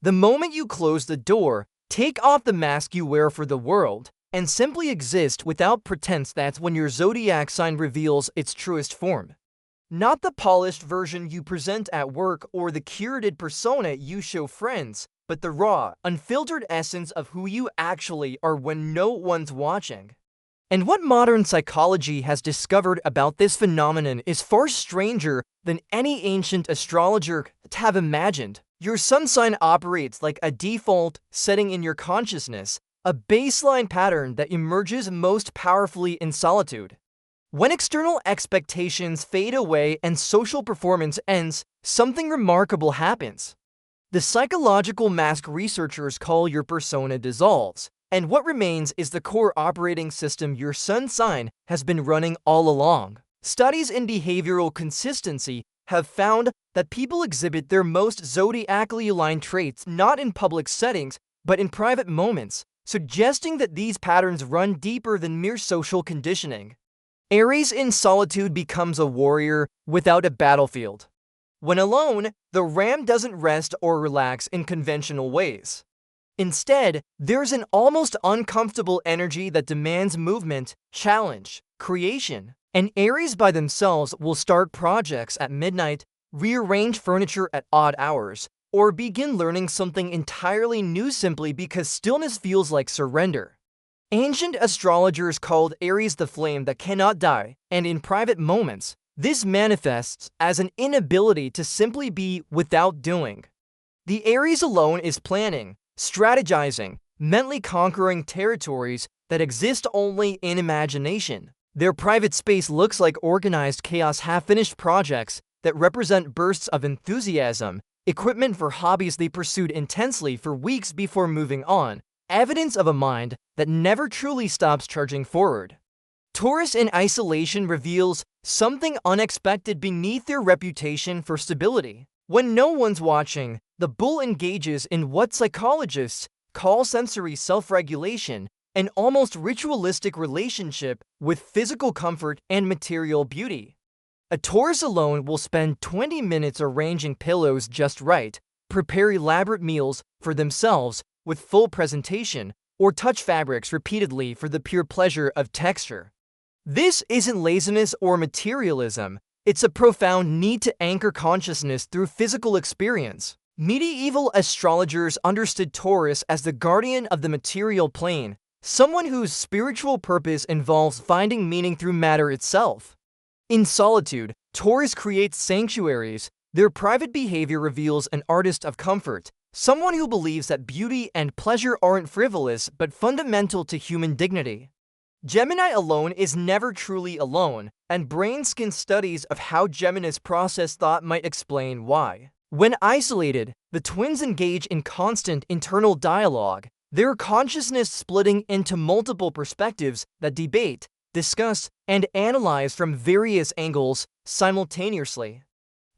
The moment you close the door, take off the mask you wear for the world, and simply exist without pretense, that's when your zodiac sign reveals its truest form. Not the polished version you present at work or the curated persona you show friends, but the raw, unfiltered essence of who you actually are when no one's watching. And what modern psychology has discovered about this phenomenon is far stranger than any ancient astrologer could have imagined. Your sun sign operates like a default setting in your consciousness, a baseline pattern that emerges most powerfully in solitude. When external expectations fade away and social performance ends, something remarkable happens. The psychological mask researchers call your persona dissolves, and what remains is the core operating system your sun sign has been running all along. Studies in behavioral consistency have found that people exhibit their most zodiacally aligned traits not in public settings, but in private moments, suggesting that these patterns run deeper than mere social conditioning. Aries in solitude becomes a warrior without a battlefield. When alone, the ram doesn't rest or relax in conventional ways. Instead, there's an almost uncomfortable energy that demands movement, challenge, creation. And Aries by themselves will start projects at midnight, rearrange furniture at odd hours, or begin learning something entirely new simply because stillness feels like surrender. Ancient astrologers called Aries the flame that cannot die, and in private moments, this manifests as an inability to simply be without doing. The Aries alone is planning, strategizing, mentally conquering territories that exist only in imagination. Their private space looks like organized chaos, half-finished projects that represent bursts of enthusiasm, equipment for hobbies they pursued intensely for weeks before moving on, evidence of a mind that never truly stops charging forward. Taurus in isolation reveals something unexpected beneath their reputation for stability. When no one's watching, the bull engages in what psychologists call sensory self-regulation, an almost ritualistic relationship with physical comfort and material beauty. A Taurus alone will spend 20 minutes arranging pillows just right, prepare elaborate meals for themselves with full presentation, or touch fabrics repeatedly for the pure pleasure of texture. This isn't laziness or materialism, it's a profound need to anchor consciousness through physical experience. Medieval astrologers understood Taurus as the guardian of the material plane, someone whose spiritual purpose involves finding meaning through matter itself. In solitude, Taurus creates sanctuaries. Their private behavior reveals an artist of comfort, someone who believes that beauty and pleasure aren't frivolous but fundamental to human dignity. Gemini alone is never truly alone, and brain scan studies of how Geminis process thought might explain why. When isolated, the twins engage in constant internal dialogue, their consciousness splitting into multiple perspectives that debate, discuss, and analyze from various angles simultaneously.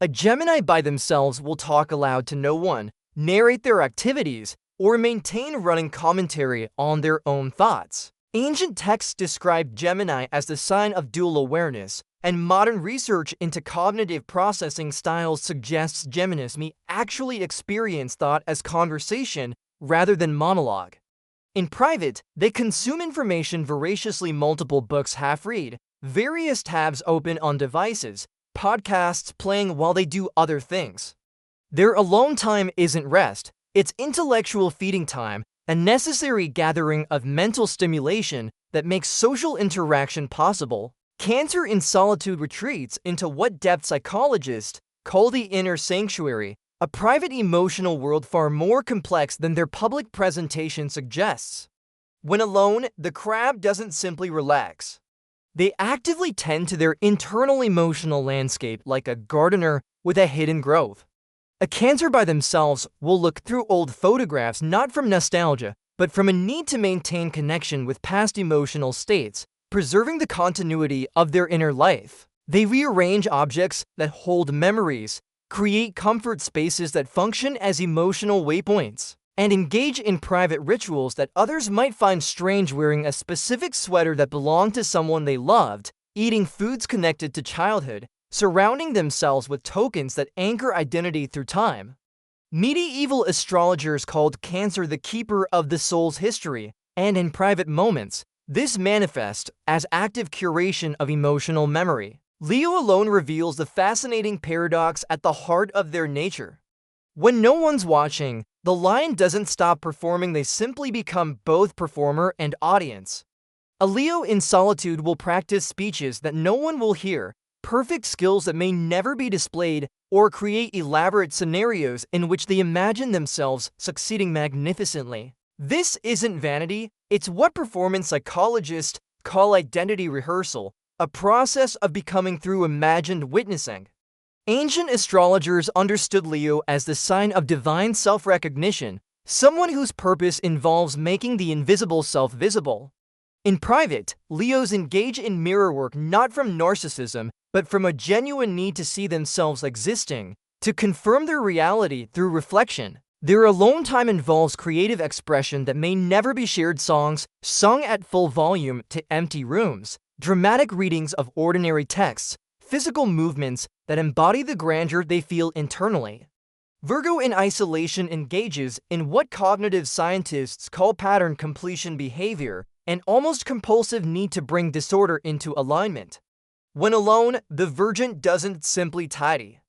A Gemini by themselves will talk aloud to no one, narrate their activities, or maintain running commentary on their own thoughts. Ancient texts describe Gemini as the sign of dual awareness, and modern research into cognitive processing styles suggests Geminis may actually experience thought as conversation rather than monologue. In private, they consume information voraciously, multiple books half-read, various tabs open on devices, podcasts playing while they do other things. Their alone time isn't rest, it's intellectual feeding time, a necessary gathering of mental stimulation that makes social interaction possible. Cancer in solitude retreats into what depth psychologists call the inner sanctuary, a private emotional world far more complex than their public presentation suggests. When alone, the crab doesn't simply relax. They actively tend to their internal emotional landscape like a gardener with a hidden growth. A Cancer by themselves will look through old photographs not from nostalgia, but from a need to maintain connection with past emotional states, preserving the continuity of their inner life. They rearrange objects that hold memories, create comfort spaces that function as emotional waypoints, and engage in private rituals that others might find strange, wearing a specific sweater that belonged to someone they loved, eating foods connected to childhood, surrounding themselves with tokens that anchor identity through time. Medieval astrologers called Cancer the keeper of the soul's history, and in private moments, this manifests as active curation of emotional memory. Leo alone reveals the fascinating paradox at the heart of their nature. When no one's watching, the lion doesn't stop performing, they simply become both performer and audience. A Leo in solitude will practice speeches that no one will hear, perfect skills that may never be displayed, or create elaborate scenarios in which they imagine themselves succeeding magnificently. This isn't vanity, it's what performance psychologists call identity rehearsal, a process of becoming through imagined witnessing. Ancient astrologers understood Leo as the sign of divine self-recognition, someone whose purpose involves making the invisible self visible. In private, Leos engage in mirror work not from narcissism, but from a genuine need to see themselves existing, to confirm their reality through reflection. Their alone time involves creative expression that may never be shared, songs sung at full volume to empty rooms, dramatic readings of ordinary texts, physical movements that embody the grandeur they feel internally. Virgo in isolation engages in what cognitive scientists call pattern completion behavior, an almost compulsive need to bring disorder into alignment. When alone, the Virgin doesn't simply tidy.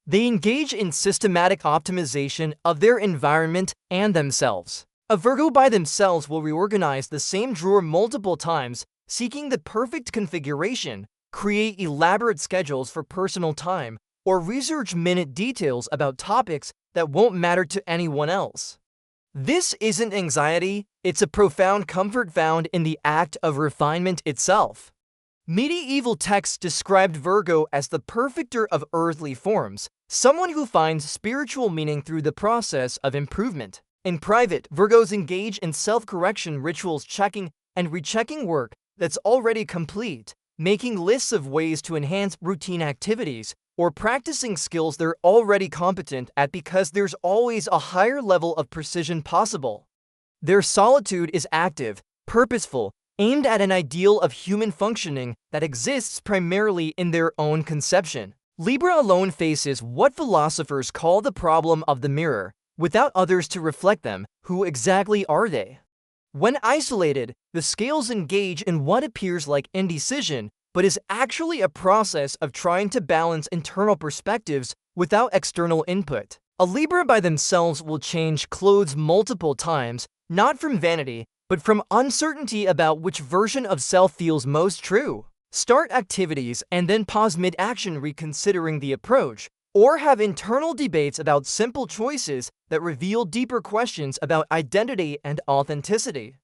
They engage in systematic optimization of their environment and themselves. A Virgo by themselves will reorganize the same drawer multiple times, seeking the perfect configuration, create elaborate schedules for personal time, or research minute details about topics that won't matter to anyone else. This isn't anxiety, it's a profound comfort found in the act of refinement itself. Medieval texts described Virgo as the perfecter of earthly forms, someone who finds spiritual meaning through the process of improvement. In private, Virgos engage in self-correction rituals, checking and rechecking work that's already complete, making lists of ways to enhance routine activities, or practicing skills they're already competent at because there's always a higher level of precision possible. Their solitude is active, purposeful, aimed at an ideal of human functioning that exists primarily in their own conception. Libra alone faces what philosophers call the problem of the mirror. Without others to reflect them, who exactly are they? When isolated, the scales engage in what appears like indecision, but is actually a process of trying to balance internal perspectives without external input. A Libra by themselves will change clothes multiple times, not from vanity, but from uncertainty about which version of self feels most true. Start activities and then pause mid-action, reconsidering the approach, or have internal debates about simple choices that reveal deeper questions about identity and authenticity.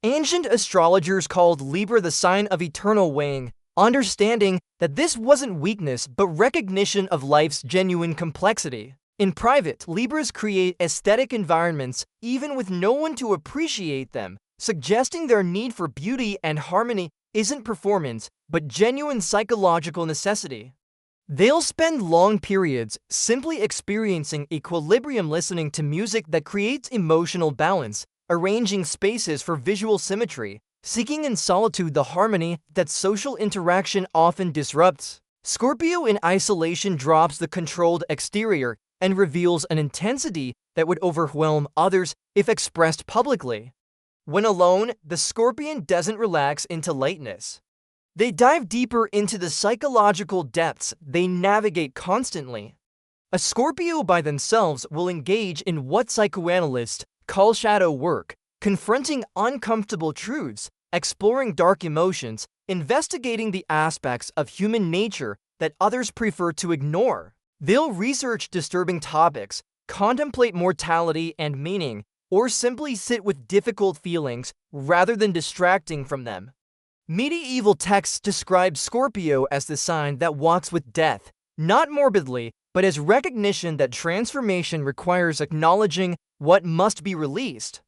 Ancient astrologers called Libra the sign of eternal weighing, understanding that this wasn't weakness but recognition of life's genuine complexity. In private, Libras create aesthetic environments even with no one to appreciate them, suggesting their need for beauty and harmony isn't performance, but genuine psychological necessity. They'll spend long periods simply experiencing equilibrium, listening to music that creates emotional balance, arranging spaces for visual symmetry, seeking in solitude the harmony that social interaction often disrupts. Scorpio in isolation drops the controlled exterior and reveals an intensity that would overwhelm others if expressed publicly. When alone, the Scorpion doesn't relax into lightness. They dive deeper into the psychological depths they navigate constantly. A Scorpio by themselves will engage in what psychoanalysts call shadow work, confronting uncomfortable truths, exploring dark emotions, investigating the aspects of human nature that others prefer to ignore. They'll research disturbing topics, contemplate mortality and meaning, or simply sit with difficult feelings rather than distracting from them. Medieval texts describe Scorpio as the sign that walks with death, not morbidly, but as recognition that transformation requires acknowledging what must be released.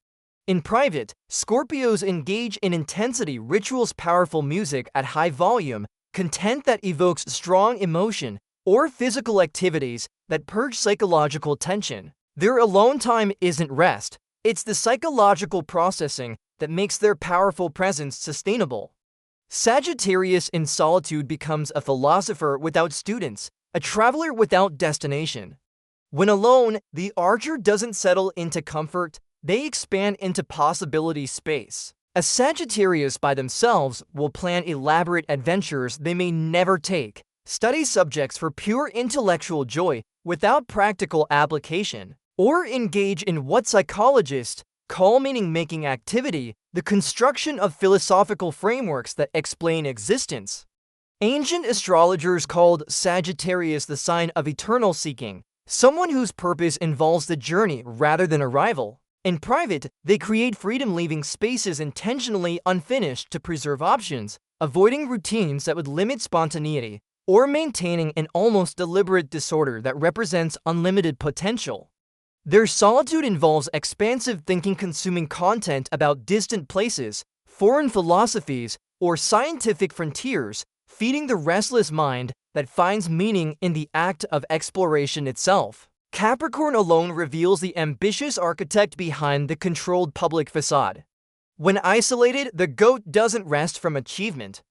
In private, Scorpios engage in intensity rituals, powerful music at high volume, content that evokes strong emotion, or physical activities that purge psychological tension. Their alone time isn't rest, it's the psychological processing that makes their powerful presence sustainable. Sagittarius in solitude becomes a philosopher without students, a traveler without destination. When alone, the archer doesn't settle into comfort, they expand into possibility space. A Sagittarius by themselves will plan elaborate adventures they may never take, study subjects for pure intellectual joy without practical application, or engage in what psychologists call meaning-making activity, the construction of philosophical frameworks that explain existence. Ancient astrologers called Sagittarius the sign of eternal seeking, someone whose purpose involves the journey rather than arrival. In private, they create freedom, leaving spaces intentionally unfinished to preserve options, avoiding routines that would limit spontaneity, or maintaining an almost deliberate disorder that represents unlimited potential. Their solitude involves expansive thinking, consuming content about distant places, foreign philosophies, or scientific frontiers, feeding the restless mind that finds meaning in the act of exploration itself. Capricorn alone reveals the ambitious architect behind the controlled public facade. When isolated, the goat doesn't rest from achievement.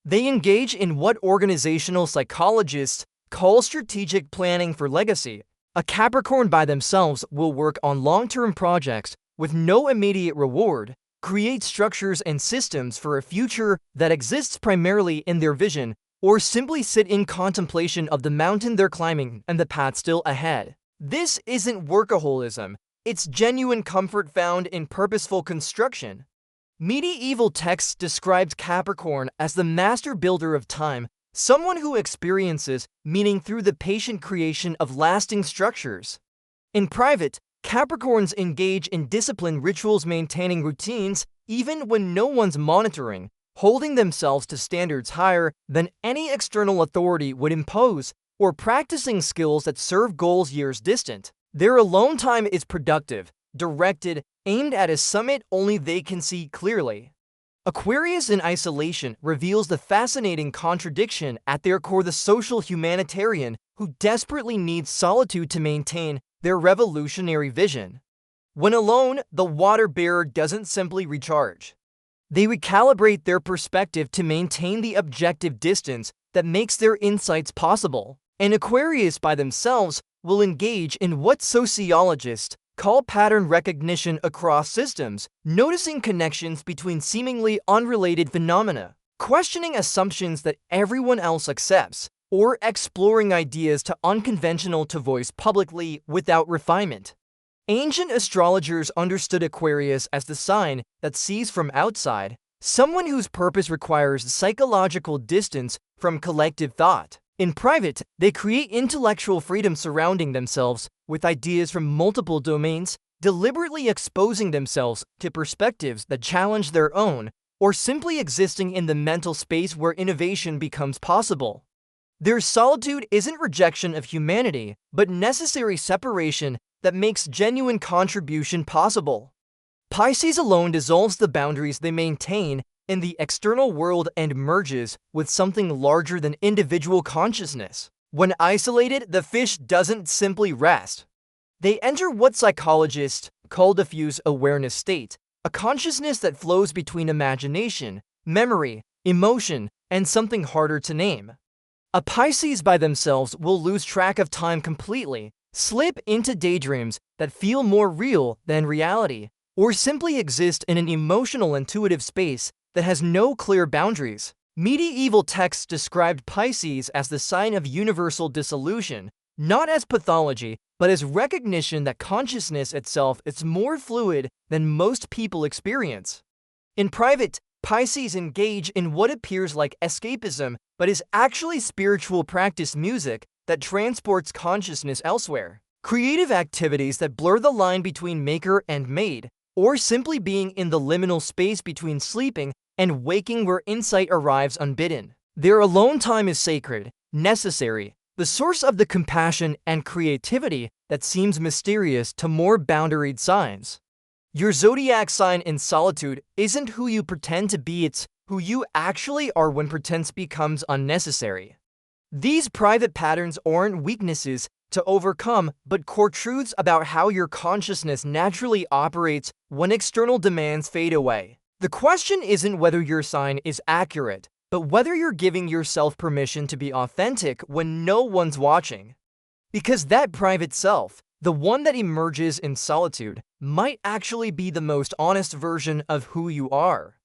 They engage in what organizational psychologists call strategic planning for legacy. A Capricorn by themselves will work on long-term projects with no immediate reward, create structures and systems for a future that exists primarily in their vision, or simply sit in contemplation of the mountain they're climbing and the path still ahead. This isn't workaholism, it's genuine comfort found in purposeful construction. Medieval texts described Capricorn as the master builder of time, someone who experiences meaning through the patient creation of lasting structures. In private, Capricorns engage in disciplined rituals, maintaining routines even when no one's monitoring, holding themselves to standards higher than any external authority would impose, or practicing skills that serve goals years distant. Their alone time is productive, directed, aimed at a summit only they can see clearly. Aquarius in isolation reveals the fascinating contradiction at their core: the social humanitarian who desperately needs solitude to maintain their revolutionary vision. When alone, the water bearer doesn't simply recharge. They recalibrate their perspective to maintain the objective distance that makes their insights possible. An Aquarius by themselves will engage in what sociologists call pattern recognition across systems, noticing connections between seemingly unrelated phenomena, questioning assumptions that everyone else accepts, or exploring ideas too unconventional to voice publicly without refinement. Ancient astrologers understood Aquarius as the sign that sees from outside, someone whose purpose requires psychological distance from collective thought. In private, they create intellectual freedom, surrounding themselves with ideas from multiple domains, deliberately exposing themselves to perspectives that challenge their own, or simply existing in the mental space where innovation becomes possible. Their solitude isn't rejection of humanity, but necessary separation that makes genuine contribution possible. Pisces alone dissolves the boundaries they maintain in the external world and merges with something larger than individual consciousness. When isolated, the fish doesn't simply rest. They enter what psychologists call diffuse awareness state, a consciousness that flows between imagination, memory, emotion, and something harder to name. A Pisces by themselves will lose track of time completely, slip into daydreams that feel more real than reality, or simply exist in an emotional, intuitive space that has no clear boundaries. Medieval texts described Pisces as the sign of universal dissolution, not as pathology, but as recognition that consciousness itself is more fluid than most people experience. In private, Pisces engage in what appears like escapism, but is actually spiritual practice music that transports consciousness elsewhere. Creative activities that blur the line between maker and made, or simply being in the liminal space between sleeping and waking where insight arrives unbidden. Their alone time is sacred, necessary, the source of the compassion and creativity that seems mysterious to more boundaried signs. Your zodiac sign in solitude isn't who you pretend to be, it's who you actually are when pretense becomes unnecessary. These private patterns aren't weaknesses to overcome, but core truths about how your consciousness naturally operates when external demands fade away. The question isn't whether your sign is accurate, but whether you're giving yourself permission to be authentic when no one's watching. Because that private self, the one that emerges in solitude, might actually be the most honest version of who you are.